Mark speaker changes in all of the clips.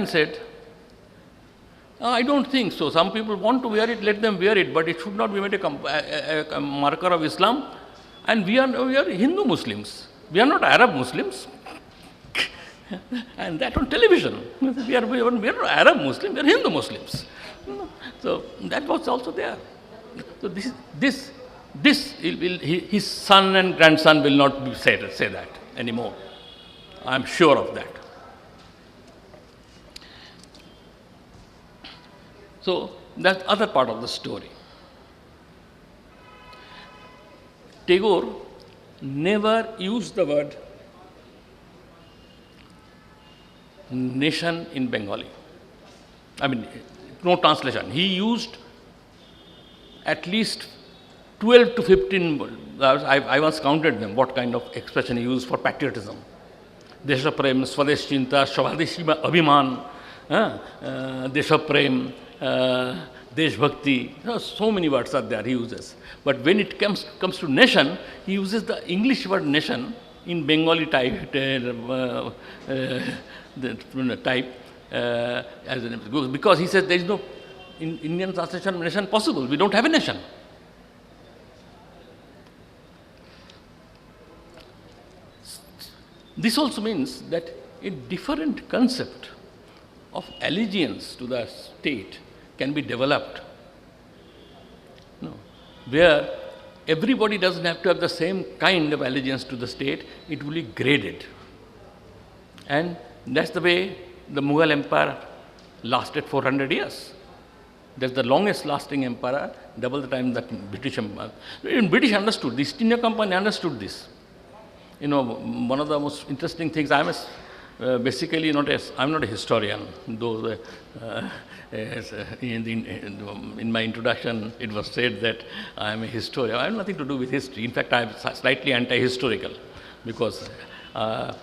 Speaker 1: said, I don't think so. Some people want to wear it, let them wear it, but it should not be made a marker of Islam. And we are Hindu Muslims. We are not Arab Muslims. And that on television. We are not Arab Muslims, we are Hindu Muslims. So that was also there. So his son and grandson will not say that anymore. I am sure of that. So that's other part of the story. Tagore never used the word nation in Bengali. I mean, no translation. He used at least 12 to 15 words. I once counted them, what kind of expression he used for patriotism. Deshaprem, Swadesh Chinta, Swadeshi Abhiman, Deshaprem, Deshbhakti. So many words are there he uses. But when it comes to nation, he uses the English word nation in Bengali type, because he says there is no in Indian translation nation possible. We don't have a nation. This also means that a different concept of allegiance to the state can be developed. Where everybody doesn't have to have the same kind of allegiance to the state, it will be graded. And that's the way the Mughal Empire lasted 400 years. That's the longest lasting empire, double the time that British Empire. Even British understood, the East India Company understood this. One of the most interesting things, I'm not a historian, though in my introduction it was said that I am a historian. I have nothing to do with history. In fact, I am slightly anti-historical because I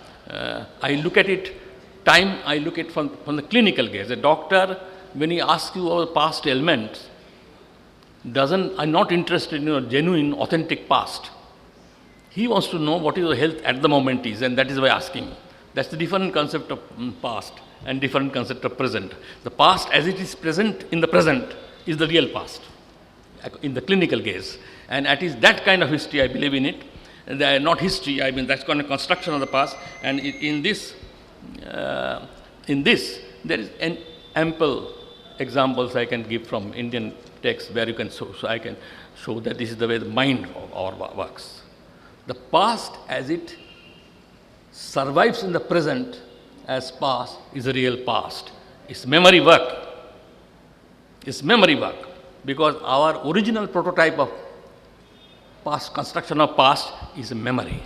Speaker 1: look at it, I look at from the clinical gaze. A doctor, when he asks you about past ailments, I'm not interested in your genuine, authentic past. He wants to know what your health at the moment is, and that is why asking. That's the different concept of past and different concept of present. The past as it is present in the present is the real past in the clinical gaze. And it is that kind of history, I believe in it. Not history, I mean that's kind of construction of the past. And in this, there is an ample examples I can give from Indian texts where you can so I can show that this is the way the mind of our works. The past as it survives in the present as past is a real past. It's memory work. It's memory work because our original prototype of past, construction of past is a memory,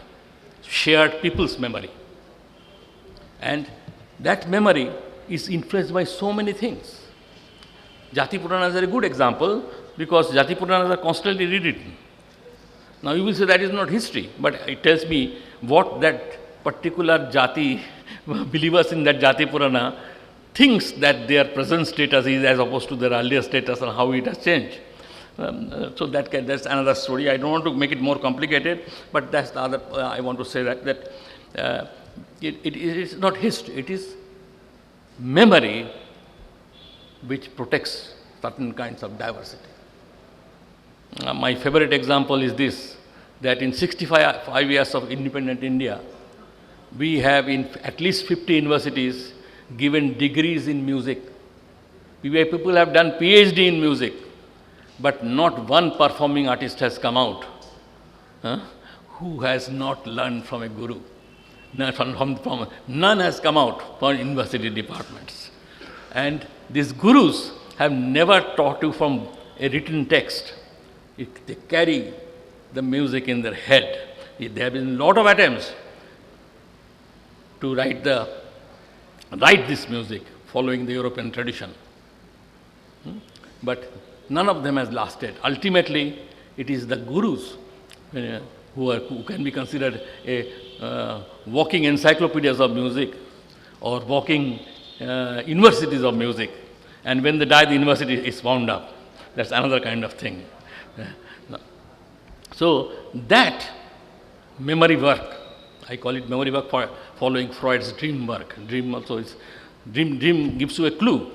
Speaker 1: shared people's memory. And that memory is influenced by so many things. Jati Puranas is a good example because Jati Puranas are constantly rewritten. Now you will say that is not history, but it tells me what that particular Jati, believers in that Jati Purana, thinks that their present status is as opposed to their earlier status and how it has changed. So that's another story. I don't want to make it more complicated, but that's the other, I want to say that it is not history, it is memory which protects certain kinds of diversity. My favorite example is this, that in 65 years of independent India, we have in at least 50 universities given degrees in music. People have done PhD in music, but not one performing artist has come out who has not learned from a guru. None has come out from university departments. And these gurus have never taught you from a written text. They carry the music in their head. There have been a lot of attempts to write this music following the European tradition. But none of them has lasted. Ultimately, it is the gurus who can be considered a walking encyclopedias of music or walking universities of music. And when they die, the university is wound up. That's another kind of thing. So that memory work, I call it memory work for following Freud's dream work. Dream also is Dream gives you a clue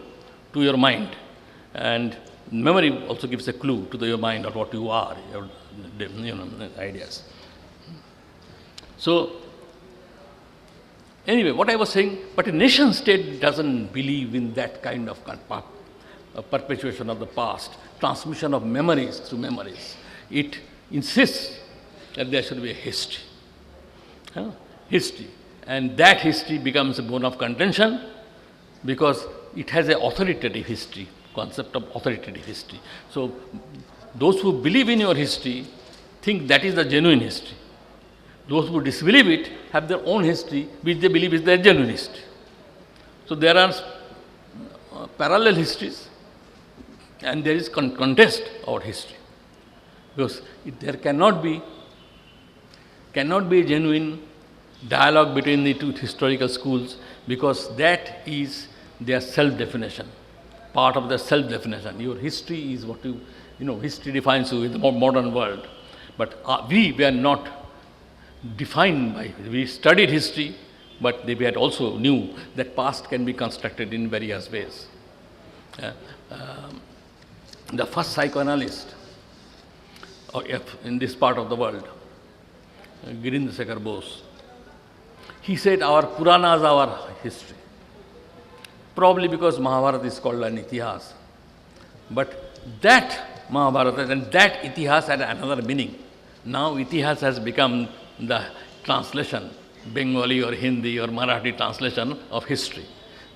Speaker 1: to your mind, and memory also gives a clue to your mind of what you are, your ideas. So, anyway, what I was saying, but a nation state doesn't believe in that kind of perpetuation of the past, transmission of memories through memories. It insists that there should be a history. History. And that history becomes a bone of contention because it has an authoritative history, concept of authoritative history. So, those who believe in your history think that is the genuine history. Those who disbelieve it have their own history, which they believe is their genuine history. So, there are parallel histories, and there is contest about history, because there cannot be a genuine dialogue between the two historical schools, because that is their self-definition, part of their self-definition. Your history is what history defines you in the modern world. But we were not defined by, we studied history, but we had also knew that past can be constructed in various ways. The first psychoanalyst in this part of the world, Girindra Shekhar Bose, he said our Puranas are our history. Probably because Mahabharata is called an Itihas. But that Mahabharata and that Itihas had another meaning. Now Itihas has become the translation, Bengali or Hindi or Marathi translation of history.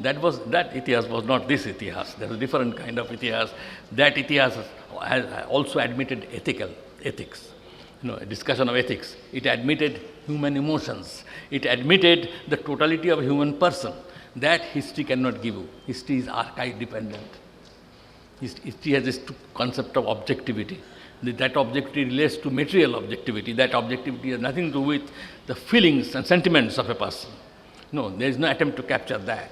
Speaker 1: That Itihas was not this Itihas. There was a different kind of Itihas. That Itihas has also admitted ethics. A discussion of ethics. It admitted human emotions. It admitted the totality of a human person. That history cannot give you. History is archive dependent. History has this concept of objectivity. That objectivity relates to material objectivity. That objectivity has nothing to do with the feelings and sentiments of a person. No, there is no attempt to capture that.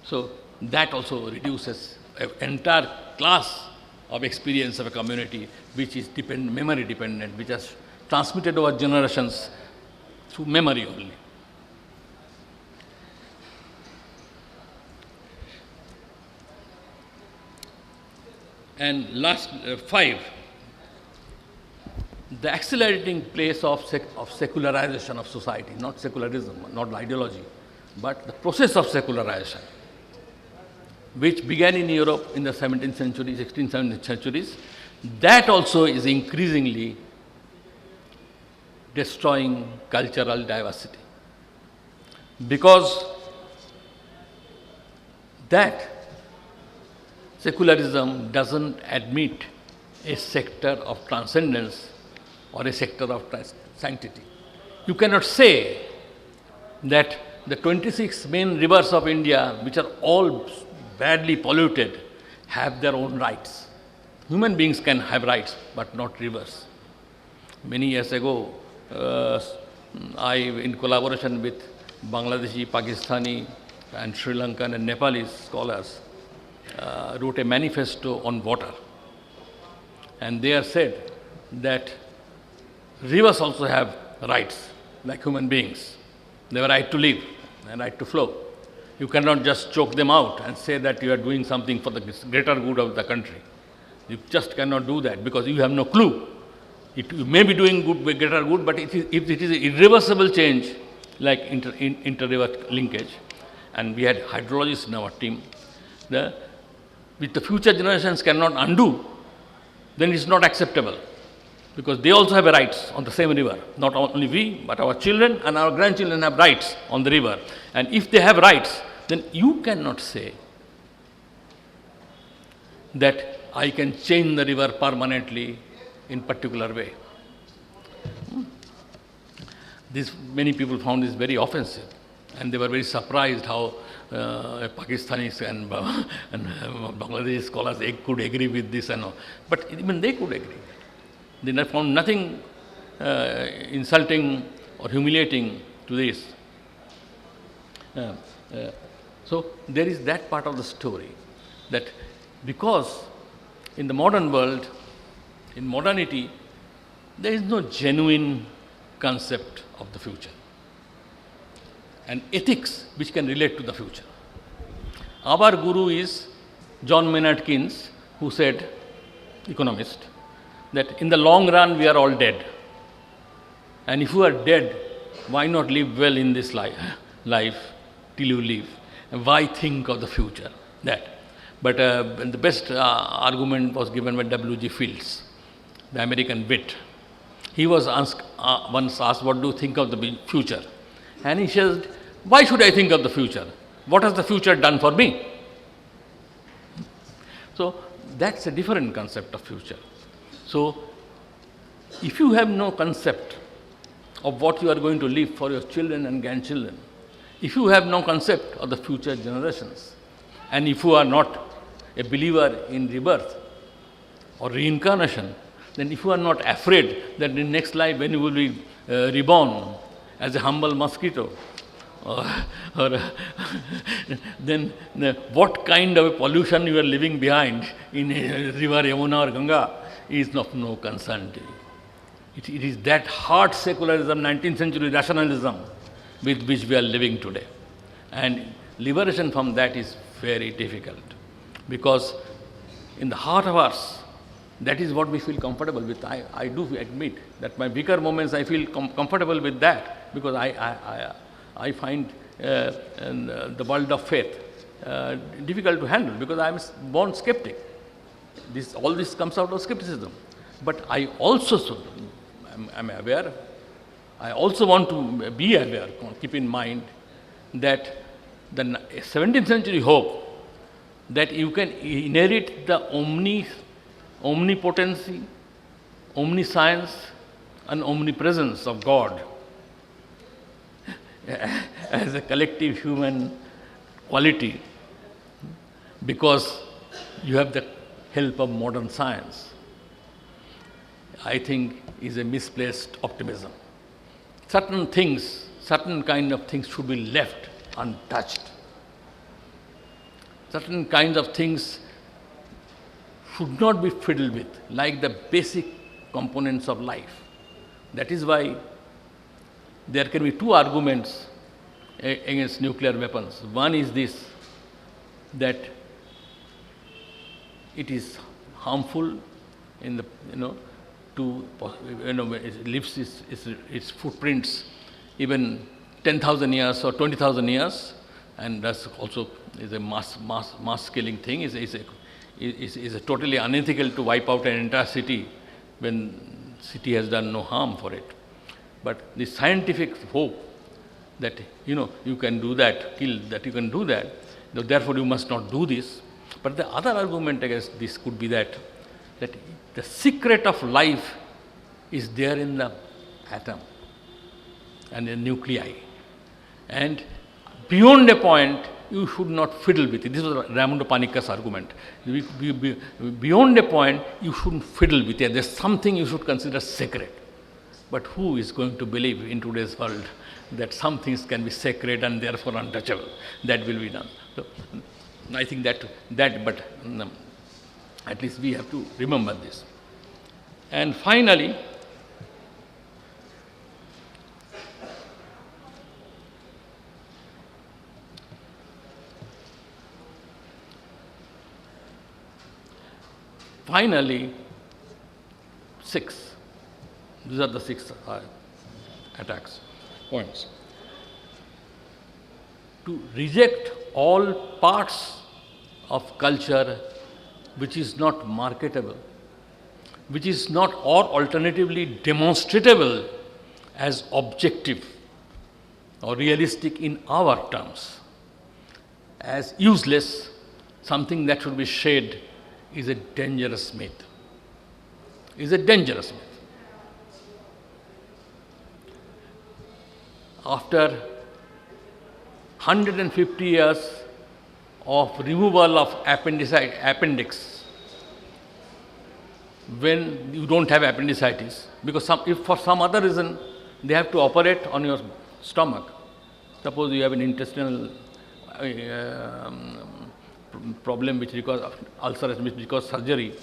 Speaker 1: So that also reduces an entire class of experience of a community which is memory dependent, which has transmitted over generations through memory only. And last 5, the accelerating place of secularization of society, not secularism, not ideology, but the process of secularization, which began in Europe in the 17th century, 16th, 17th centuries, that also is increasingly destroying cultural diversity. Because that secularism doesn't admit a sector of transcendence or a sector of sanctity. You cannot say that the 26 main rivers of India, which are all badly polluted, have their own rights. Human beings can have rights, but not rivers. Many years ago, I, in collaboration with Bangladeshi, Pakistani, and Sri Lankan and Nepalese scholars, wrote a manifesto on water. And they have said that rivers also have rights, like human beings. They have a right to live and right to flow. You cannot just choke them out and say that you are doing something for the greater good of the country. You just cannot do that because you have no clue. You may be doing greater good, but if it is an irreversible change, like inter-river linkage, and we had hydrologists in our team, which the future generations cannot undo, then it is not acceptable. Because they also have a rights on the same river. Not only we, but our children and our grandchildren have rights on the river. And if they have rights, then you cannot say that I can change the river permanently in particular way. Many people found this very offensive, and they were very surprised how Pakistanis and Bangladeshi scholars could agree with this and all. But even they could agree. They found nothing insulting or humiliating to this. So there is that part of the story, that because in the modern world, in modernity, there is no genuine concept of the future and ethics which can relate to the future. Our guru is John Maynard Keynes, who said, economist, that in the long run we are all dead. And if you are dead, why not live well in this life till you live? And why think of the future? That. But the best argument was given by W.G. Fields, the American wit. He was once asked, what do you think of the future? And he said, why should I think of the future? What has the future done for me? So that's a different concept of future. So if you have no concept of what you are going to leave for your children and grandchildren, if you have no concept of the future generations, and if you are not a believer in rebirth or reincarnation, then if you are not afraid that in the next life when you will be reborn as a humble mosquito, then what kind of a pollution you are leaving behind in a river Yamuna or Ganga is of no concern to you. It is that hard secularism, 19th century rationalism with which we are living today. And liberation from that is very difficult, because in the heart of us, that is what we feel comfortable with. I do admit that my weaker moments I feel comfortable with that, because I find the world of faith difficult to handle, because I am born skeptic. All this comes out of skepticism. But I also am aware, I also want to be aware, keep in mind that the 17th century hope that you can inherit the omnipotency, omniscience and omnipresence of God as a collective human quality, because you have the help of modern science, I think is a misplaced optimism. Certain kind of things should be left untouched. Certain kinds of things should not be fiddled with, like the basic components of life. That is why there can be two arguments against nuclear weapons. One is this, that it is harmful in the, it leaves its footprints even 10,000 years or 20,000 years, and that's also is a mass killing thing. Is a totally unethical to wipe out an entire city when city has done no harm for it. But the scientific hope that you can do that, you can do that, therefore you must not do this. But the other argument against this could be that the secret of life is there in the atom and the nuclei, and beyond a point you should not fiddle with it. This was Raimundo Panikkar's argument. Beyond a point you shouldn't fiddle with it. There's something you should consider sacred. But who is going to believe in today's world that some things can be sacred and therefore untouchable? That will be done. So I think but at least we have to remember this. And finally, six. These are the six attacks, points. To reject all parts of culture which is not marketable, which is not, or alternatively demonstratable as objective or realistic in our terms, as useless, something that should be shed, is a dangerous myth. After 150 years of removal of appendix, when you don't have appendicitis, because if for some other reason they have to operate on your stomach, suppose you have an intestinal problem which requires ulcer, which requires surgery,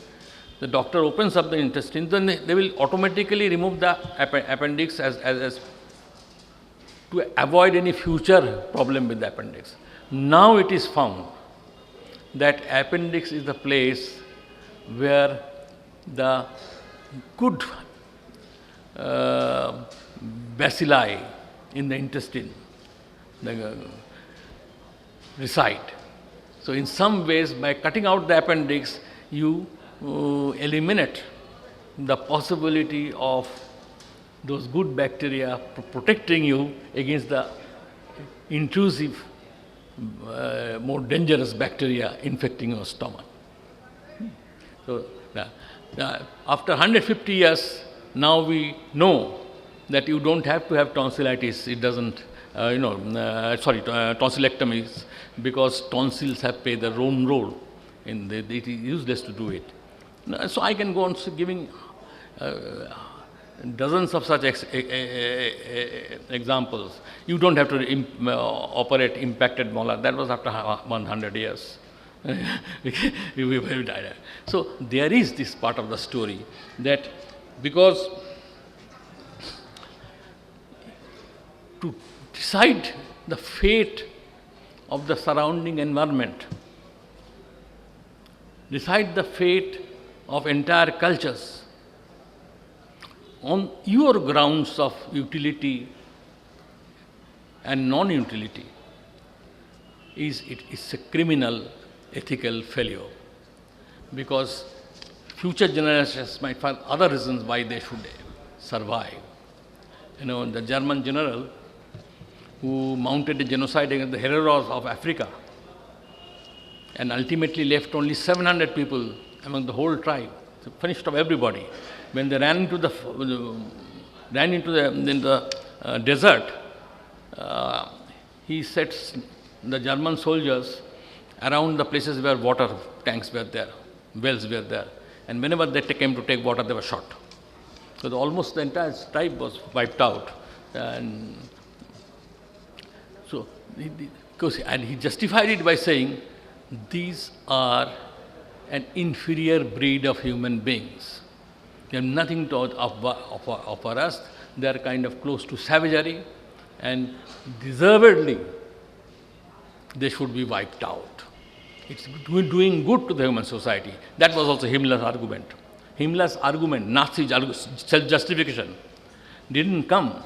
Speaker 1: the doctor opens up the intestine, then they will automatically remove the appendix as to avoid any future problem with the appendix. Now it is found that appendix is the place where the good bacilli in the intestine reside. So in some ways, by cutting out the appendix, you eliminate the possibility of those good bacteria protecting you against the intrusive, more dangerous bacteria infecting your stomach. So after 150 years, now we know that you don't have to have tonsillitis. It doesn't, tonsillectomies, because tonsils have played their own role. It is useless to do it. So I can go on giving dozens of such examples. You don't have to operate impacted molar. That was after 100 years. we died. So there is this part of the story that because to decide the fate of the surrounding environment, decide the fate of entire cultures on your grounds of utility and non-utility it's a criminal ethical failure, because future generations might find other reasons why they should survive. The German general who mounted a genocide against the Hereros of Africa and ultimately left only 700 people among the whole tribe, so finished off everybody. When they ran into the desert, he sets the German soldiers around the places where water tanks were there, wells were there, and whenever they came to take water, they were shot. So almost the entire tribe was wiped out, and so he justified it by saying, these are an inferior breed of human beings. They have nothing to offer us. They are kind of close to savagery, and deservedly they should be wiped out. It's doing good to the human society. That was also Himmler's argument. Himmler's argument, Nazi self-justification, didn't come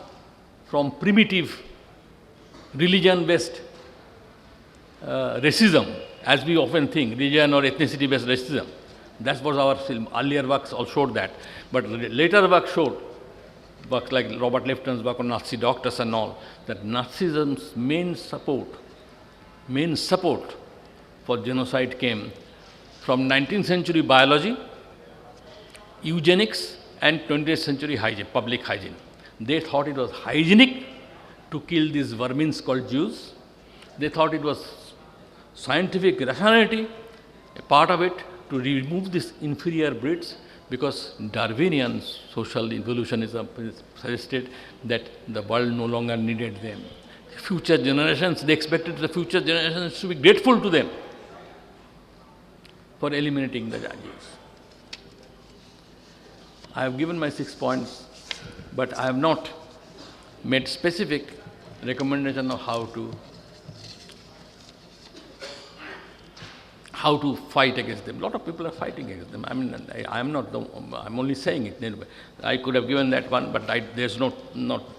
Speaker 1: from primitive religion-based racism, as we often think, religion or ethnicity-based racism. That's what our earlier works all showed that. But later works showed, works like Robert Lifton's work on Nazi doctors and all, that Nazism's main support for genocide came from 19th century biology, eugenics, and 20th century hygiene, public hygiene. They thought it was hygienic to kill these vermins called Jews. They thought it was scientific rationality, a part of it, to remove these inferior breeds, because Darwinian social evolutionism suggested that the world no longer needed them. Future generations, they expected the future generations to be grateful to them for eliminating the Jews. I have given my 6 points, but I have not made specific recommendation of how to fight against them. A lot of people are fighting against them. I mean, I'm only saying it. I could have given that one, but there's not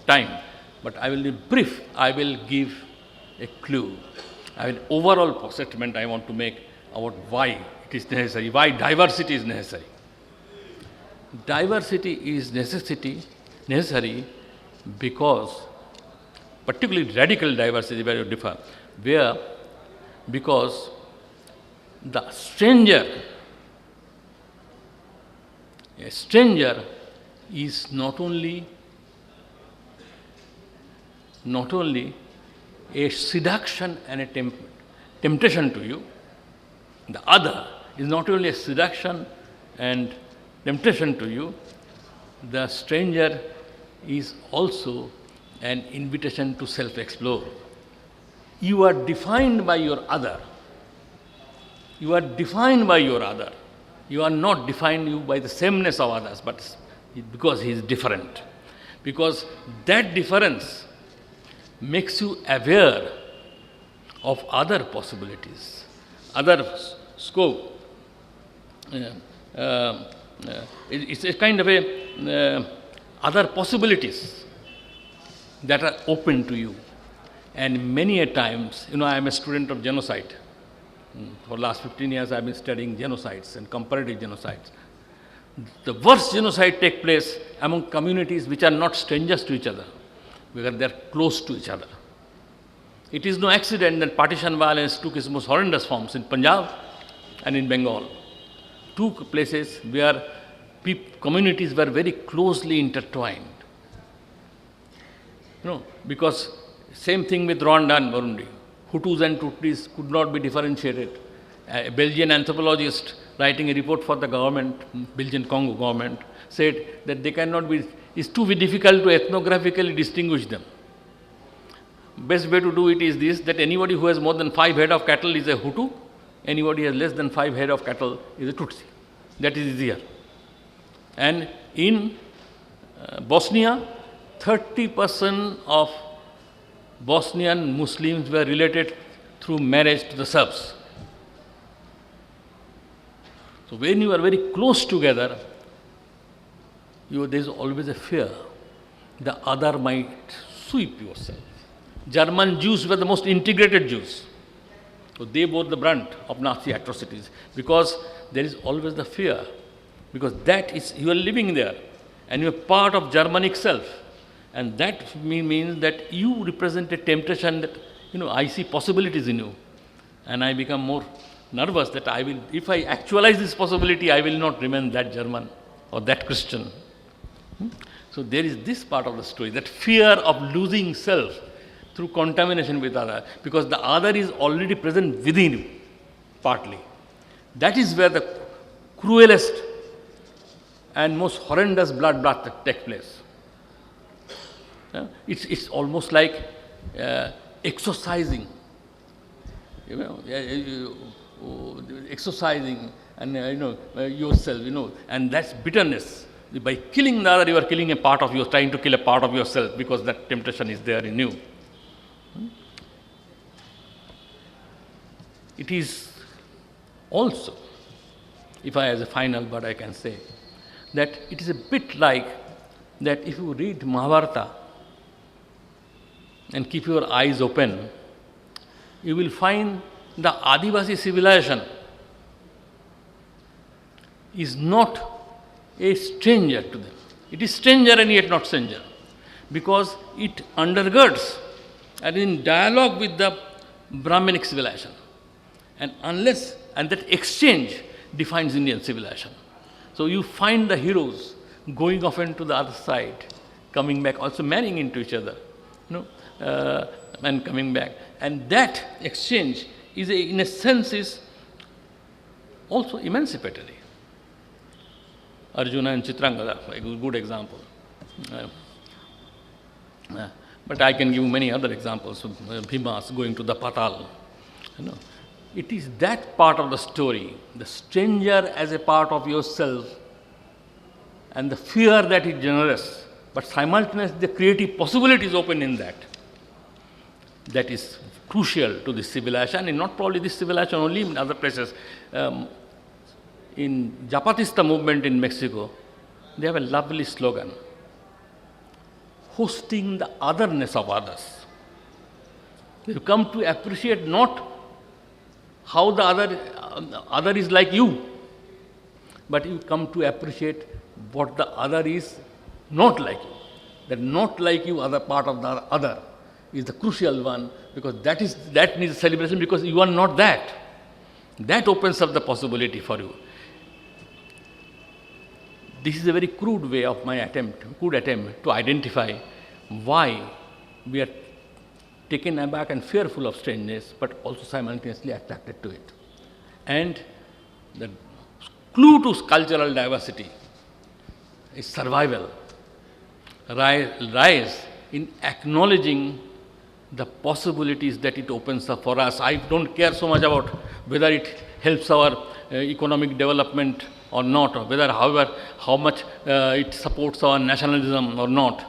Speaker 1: time. But I will be brief. I will give a clue. I have an overall statement I want to make about why it is necessary, why diversity is necessary. Diversity is necessary because, particularly radical diversity where you differ, because the stranger is not only a seduction and a temptation to you. The other is not only a seduction and temptation to you. The stranger is also an invitation to self-explore. You are defined by your other. You are defined by your other. You are not defined by the sameness of others, but because he is different. Because that difference makes you aware of other possibilities, other scope. It's a kind of a other possibilities that are open to you. And many a times, I am a student of genocide. For the last 15 years, I have been studying genocides and comparative genocides. The worst genocide take place among communities which are not strangers to each other, because they are close to each other. It is no accident that partition violence took its most horrendous forms in Punjab and in Bengal. Two places where communities were very closely intertwined. Because same thing with Rwanda and Burundi. Hutus and Tutsis could not be differentiated. A Belgian anthropologist writing a report for the government, Belgian Congo government, said that they cannot be, it's too difficult to ethnographically distinguish them. Best way to do it is this, that anybody who has more than 5 head of cattle is a Hutu, anybody who has less than 5 head of cattle is a Tutsi. That is easier. And in Bosnia, 30% of Bosnian Muslims were related through marriage to the Serbs. So when you are very close together, there is always a fear the other might sweep yourself. German Jews were the most integrated Jews. So they bore the brunt of Nazi atrocities, because there is always the fear, because that is, you are living there and you are part of Germanic self. And that means that you represent a temptation that, I see possibilities in you. And I become more nervous that if I actualize this possibility, I will not remain that German or that Christian. So there is this part of the story, that fear of losing self through contamination with other, because the other is already present within you, partly. That is where the cruelest and most horrendous bloodbath takes place. It's almost like exorcising, exercising and yourself, and that's bitterness. By killing the other, you are killing a part of trying to kill a part of yourself, because that temptation is there in you. It is also, if I as a final word I can say, that it is a bit like that if you read Mahabharata and keep your eyes open, you will find the Adivasi civilization is not a stranger to them. It is stranger and yet not stranger, because it undergirds and in dialogue with the Brahminic civilization. And that exchange defines Indian civilization. So you find the heroes going off into the other side, coming back, also marrying into each other, and coming back. And that exchange is, in a sense, is also emancipatory. Arjuna and Chitrangada, a good example. But I can give many other examples of Bhimas going to the Patal. It is that part of the story, the stranger as a part of yourself, and the fear that it generates, but simultaneously the creative possibilities open in that. That is crucial to this civilization, and not probably this civilization only, in other places. In Zapatista movement in Mexico, they have a lovely slogan, hosting the otherness of others. You come to appreciate not how the other is like you, but you come to appreciate what the other is not like you. That not like you, other part of the other, is the crucial one, because that needs celebration, because you are not that. That opens up the possibility for you. This is a very crude way of my attempt to identify why we are taken aback and fearful of strangeness, but also simultaneously attracted to it. And the clue to cultural diversity is survival, lies in acknowledging the possibilities that it opens up for us. I don't care so much about whether it helps our economic development or not, or whether, however, how much it supports our nationalism or not.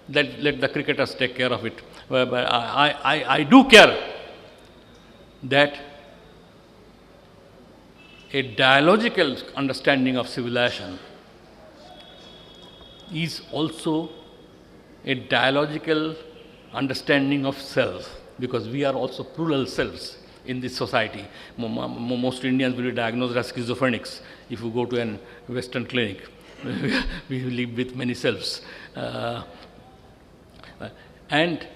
Speaker 1: Let the cricketers take care of it. But I do care that a dialogical understanding of civilization is also a dialogical understanding of self, because we are also plural selves in this society. Most Indians will be diagnosed as schizophrenics if you go to an Western clinic. We live with many selves. And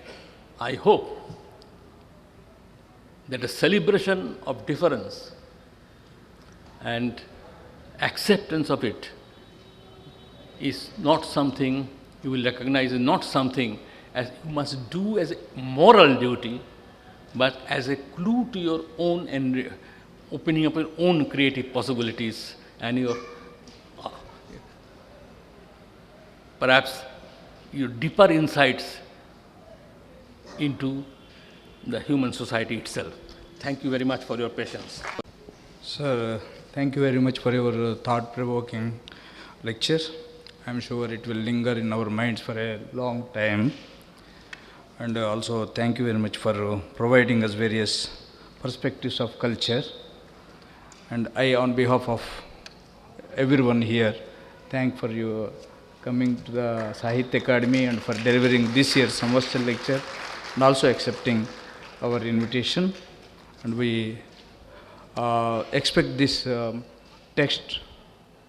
Speaker 1: I hope that the celebration of difference and acceptance of it is not something you will recognize, is not something as you must do as a moral duty, but as a clue to your own and opening up your own creative possibilities and your perhaps your deeper insights into the human society itself. Thank you very much for your patience.
Speaker 2: Sir, thank you very much for your thought-provoking lecture. I'm sure it will linger in our minds for a long time. And also thank you very much for providing us various perspectives of culture. And I, on behalf of everyone here, thank for you coming to the Sahitya Academy and for delivering this year's Samvatsar lecture and also accepting our invitation. And we expect this text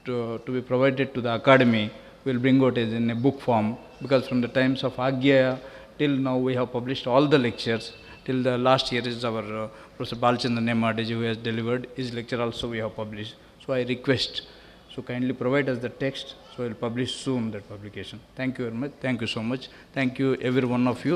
Speaker 2: to be provided to the Academy. We'll bring out as in a book form, because from the times of Agya till now we have published all the lectures. Till the last year is our Professor Balchandra Nemadeji who has delivered his lecture also we have published. So I request, so kindly provide us the text, so we'll publish soon that publication. Thank you very much. Thank you so much. Thank you every one of you.